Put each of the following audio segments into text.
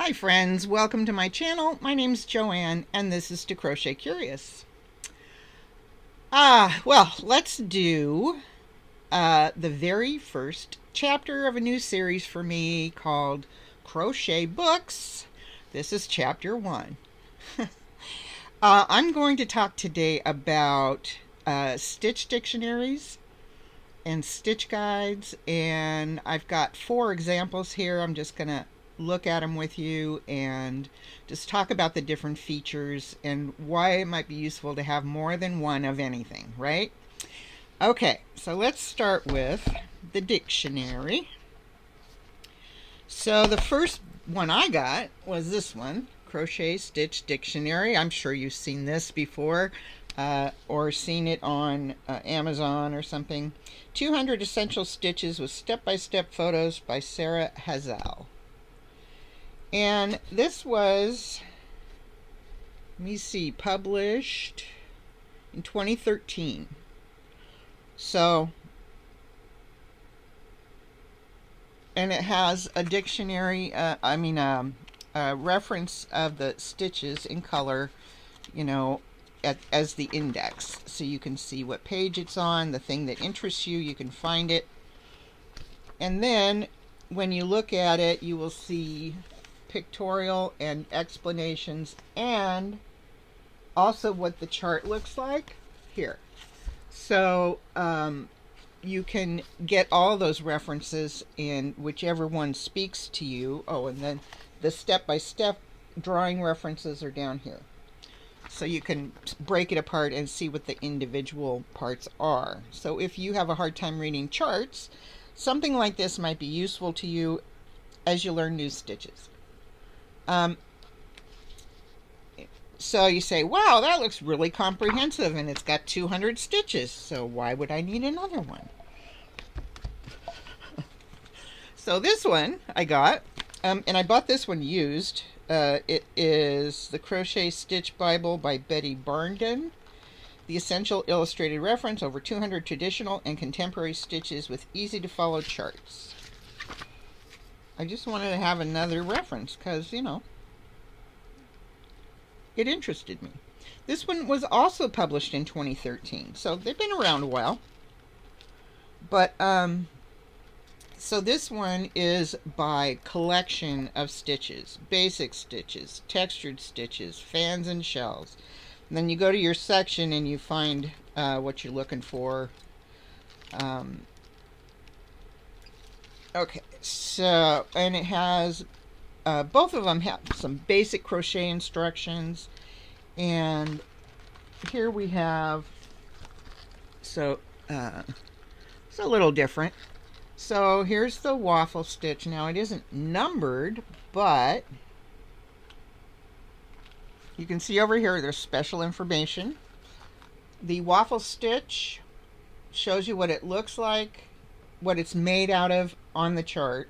Hi friends, welcome to my channel. My name's Joanne and this is To Crochet Curious. Well, let's do the very first chapter of a new series for me called Crochet Books. This is chapter 1. I'm going to talk today about stitch dictionaries and stitch guides, and I've got 4 examples here. I'm just going to look at them with you and just talk about the different features and why it might be useful to have more than one of anything, right? Okay, so let's start with the dictionary. So the first one I got was this one, Crochet Stitch Dictionary. I'm sure you've seen this before or seen it on Amazon or something. 200 Essential Stitches with Step-by-Step Photos by Sarah Hazell. And this was, let me see, published in 2013. So, and it has a dictionary, a reference of the stitches in color, as the index. So you can see what page it's on, the thing that interests you, you can find it. And then when you look at it, you will see pictorial and explanations, and also what the chart looks like here. So you can get all those references in whichever one speaks to you. Oh, and then the step-by-step drawing references are down here. So you can break it apart and see what the individual parts are. So if you have a hard time reading charts, something like this might be useful to you as you learn new stitches. So you say, wow, that looks really comprehensive and it's got 200 stitches, so why would I need another one? So this one I got, and I bought this one used. It is the Crochet Stitch Bible by Betty Barnden. The essential illustrated reference, over 200 traditional and contemporary stitches with easy to follow charts. I just wanted to have another reference because, it interested me. This one was also published in 2013, so they've been around a while. But, so this one is by collection of stitches, basic stitches, textured stitches, fans and shells. And then you go to your section and you find what you're looking for. Okay, so, and it has, both of them have some basic crochet instructions, and here we have, so, it's a little different. So here's the waffle stitch. Now it isn't numbered, but you can see over here there's special information. The waffle stitch shows you what it looks like, what it's made out of on the chart,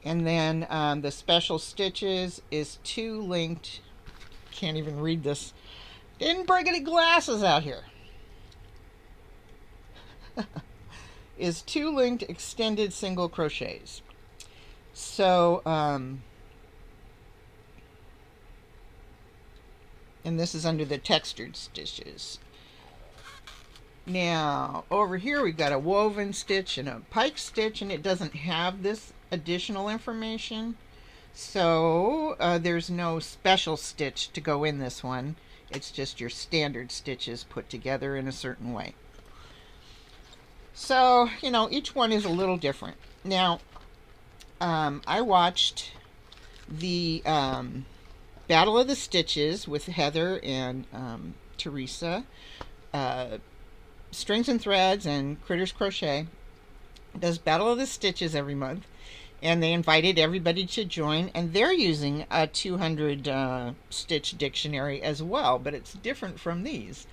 and then the special stitches is 2 linked, can't even read this, didn't bring any glasses out here, is 2 linked extended single crochets. So and this is under the textured stitches. Now, over here we've got a woven stitch and a pike stitch, and it doesn't have this additional information. So there's no special stitch to go in this one. It's just your standard stitches put together in a certain way. So, each one is a little different. Now, I watched the Battle of the Stitches with Heather and Teresa. Strings and Threads and Critters Crochet does Battle of the Stitches every month, and they invited everybody to join, and they're using a 200 stitch dictionary as well, but it's different from these.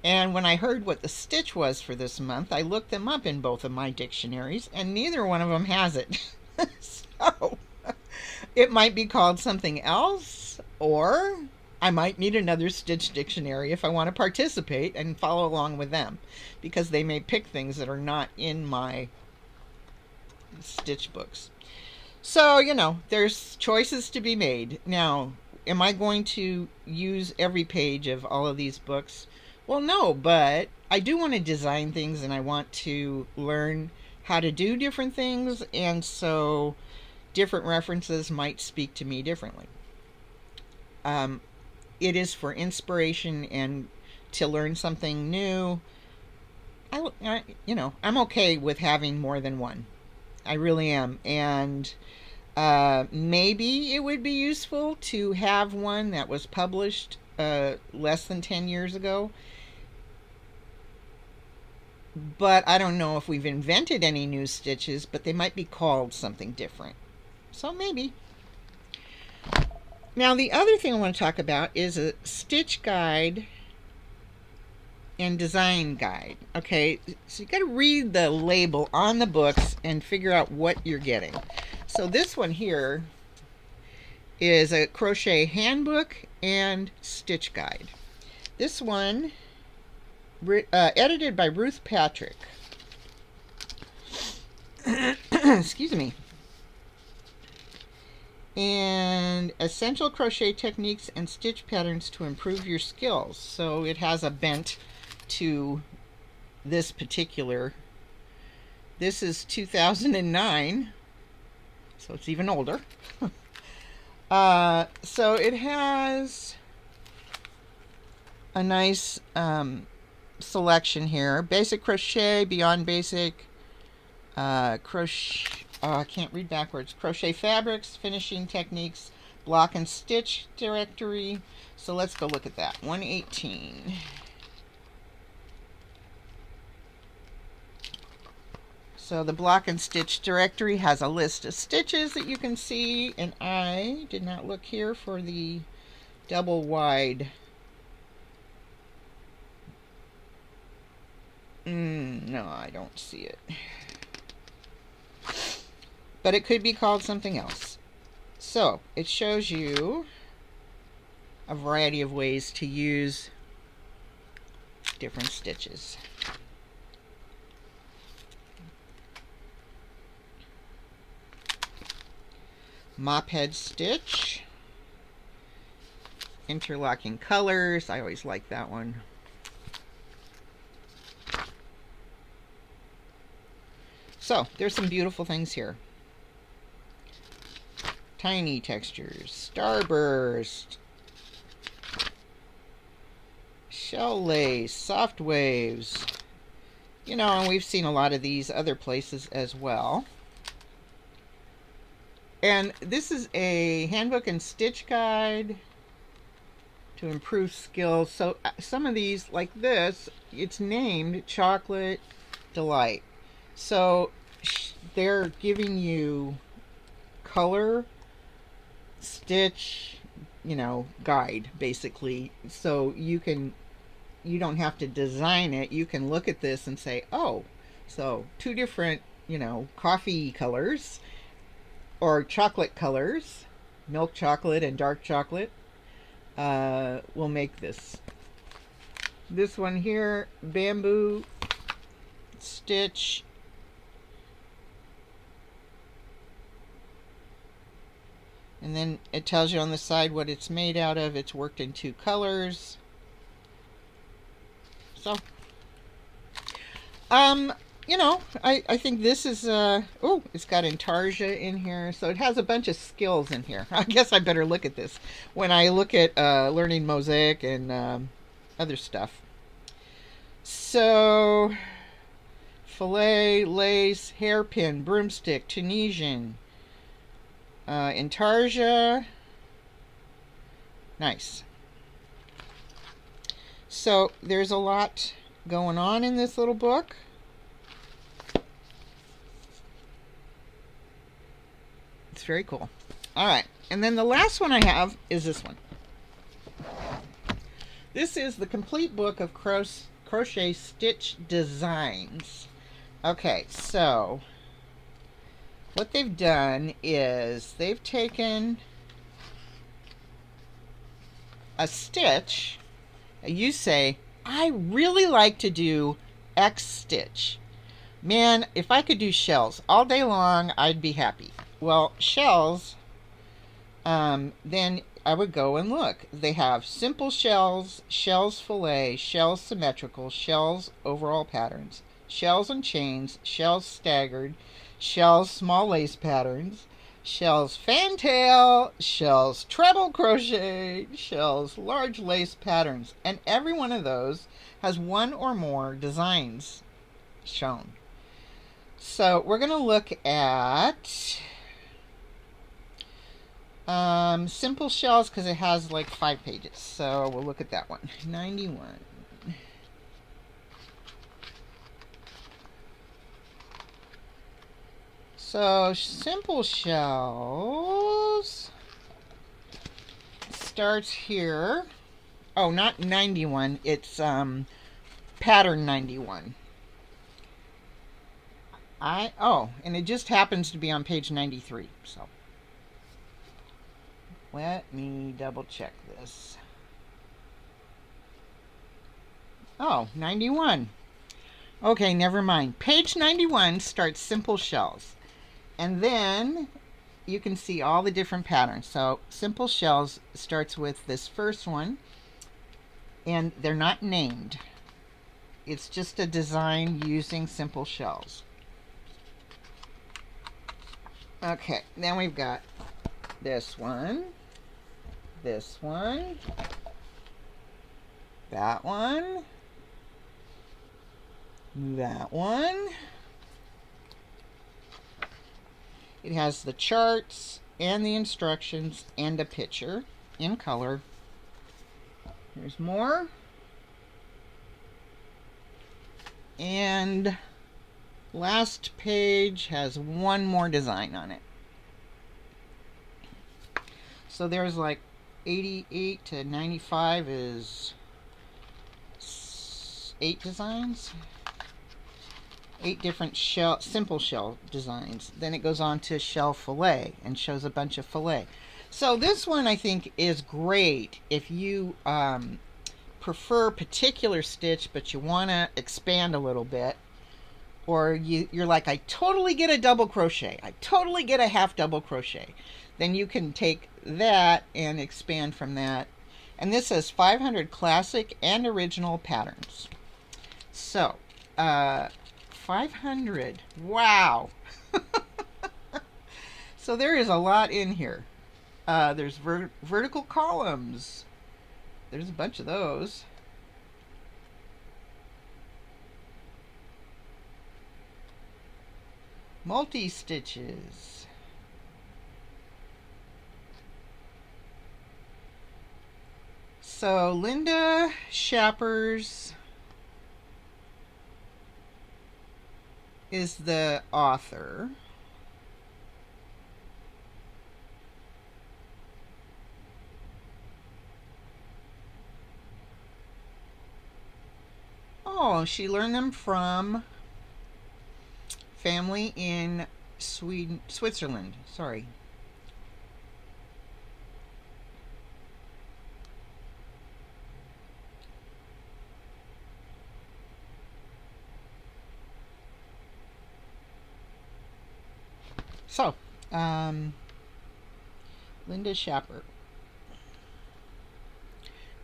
And when I heard what the stitch was for this month, I looked them up in both of my dictionaries, and neither one of them has it. So it might be called something else, or I might need another stitch dictionary if I want to participate and follow along with them, because they may pick things that are not in my stitch books. So, you know, there's choices to be made. Now, am I going to use every page of all of these books? Well, no, but I do want to design things and I want to learn how to do different things, and so different references might speak to me differently. It is for inspiration and to learn something new. I'm okay with having more than one. I really am. And maybe it would be useful to have one that was published less than 10 years ago. But I don't know if we've invented any new stitches, but they might be called something different. So maybe. Now, the other thing I want to talk about is a stitch guide and design guide. Okay, so you got to read the label on the books and figure out what you're getting. So this one here is a crochet handbook and stitch guide. This one edited by Ruth Patrick. Excuse me. And essential crochet techniques and stitch patterns to improve your skills. So it has a bent to this particular. This is 2009, so it's even older. So it has a nice selection here: basic crochet, beyond basic, crochet. Oh, I can't read backwards. Crochet fabrics, finishing techniques, block and stitch directory. So let's go look at that. 118. So the block and stitch directory has a list of stitches that you can see, and I did not look here for the double wide. No, I don't see it. But it could be called something else. So it shows you a variety of ways to use different stitches. Mop head stitch, interlocking colors. I always like that one. So there's some beautiful things here. Tiny textures, starburst, shell lace, soft waves. You know, and we've seen a lot of these other places as well. And this is a handbook and stitch guide to improve skills. So some of these, like this, it's named Chocolate Delight. So they're giving you color, stitch, guide, basically. So you don't have to design it. You can look at this and say, oh, so two different, coffee colors or chocolate colors, milk chocolate and dark chocolate, will make this. This one here, bamboo stitch. And then it tells you on the side what it's made out of. It's worked in 2 colors. So, I think this is, it's got intarsia in here. So it has a bunch of skills in here. I guess I better look at this when I look at learning mosaic and other stuff. So, fillet, lace, hairpin, broomstick, Tunisian, intarsia. Nice. So there's a lot going on in this little book. It's very cool. All right, and then the last one I have is this one. This is the complete book of crochet stitch designs. Okay, so what they've done is they've taken a stitch. You say, I really like to do X stitch. Man, if I could do shells all day long, I'd be happy. Well, shells, then I would go and look. They have simple shells, shells fillet, shells symmetrical, shells overall patterns, shells and chains, shells staggered, shells small lace patterns, shells fantail, shells treble crochet, shells large lace patterns, and every one of those has one or more designs shown. So we're going to look at simple shells because it has like 5 pages. So we'll look at that one. 91. So simple shells starts here. Oh, not 91. It's pattern 91. And it just happens to be on page 93. So let me double check this. Oh, 91. Okay, never mind. Page 91 starts simple shells. And then you can see all the different patterns. So simple shells starts with this first one. And they're not named. It's just a design using simple shells. Okay, then we've got this one, that one, that one. It has the charts and the instructions and a picture in color. There's more. And last page has one more design on it. So there's like 88 to 95 is 8 designs. 8 different simple shell designs. Then it goes on to shell fillet and shows a bunch of fillet. So this one I think is great if you prefer particular stitch but you want to expand a little bit, or you're like, I totally get a double crochet, I totally get a half double crochet. Then you can take that and expand from that. And this says 500 classic and original patterns. So 500. Wow. So there is a lot in here. There's vertical columns. There's a bunch of those. Multi-stitches. So Linda Shappers is the author. Oh, she learned them from family in Switzerland. Sorry. So, Linda Shapper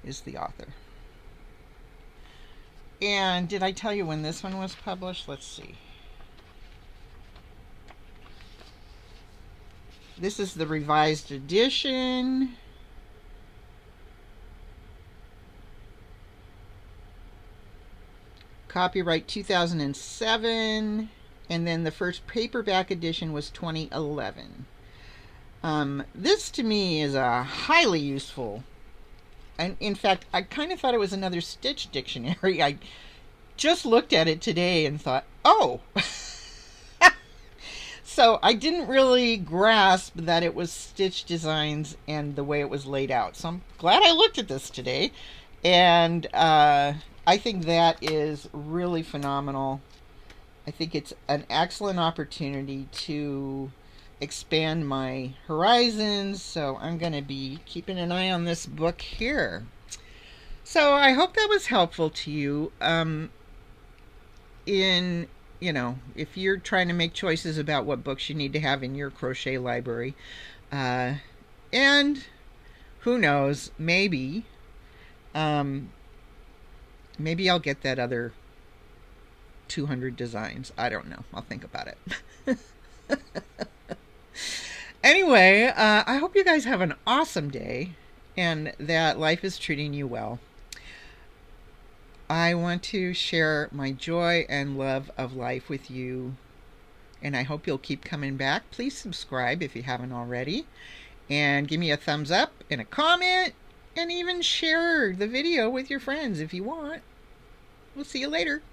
is the author. And did I tell you when this one was published? Let's see. This is the revised edition. Copyright 2007. And then the first paperback edition was 2011. This to me is a highly useful, and in fact I kind of thought it was another stitch dictionary. I just looked at it today and thought, oh. So I didn't really grasp that it was stitch designs and the way it was laid out. So I'm glad I looked at this today, and I think that is really phenomenal. I think it's an excellent opportunity to expand my horizons, so I'm going to be keeping an eye on this book here. So I hope that was helpful to you in you know, if you're trying to make choices about what books you need to have in your crochet library. Uh, and who knows, um, maybe I'll get that other 200 designs. I don't know. I'll think about it. Anyway, I hope you guys have an awesome day and that life is treating you well. I want to share my joy and love of life with you, and I hope you'll keep coming back. Please subscribe if you haven't already, and give me a thumbs up and a comment, and even share the video with your friends if you want. We'll see you later.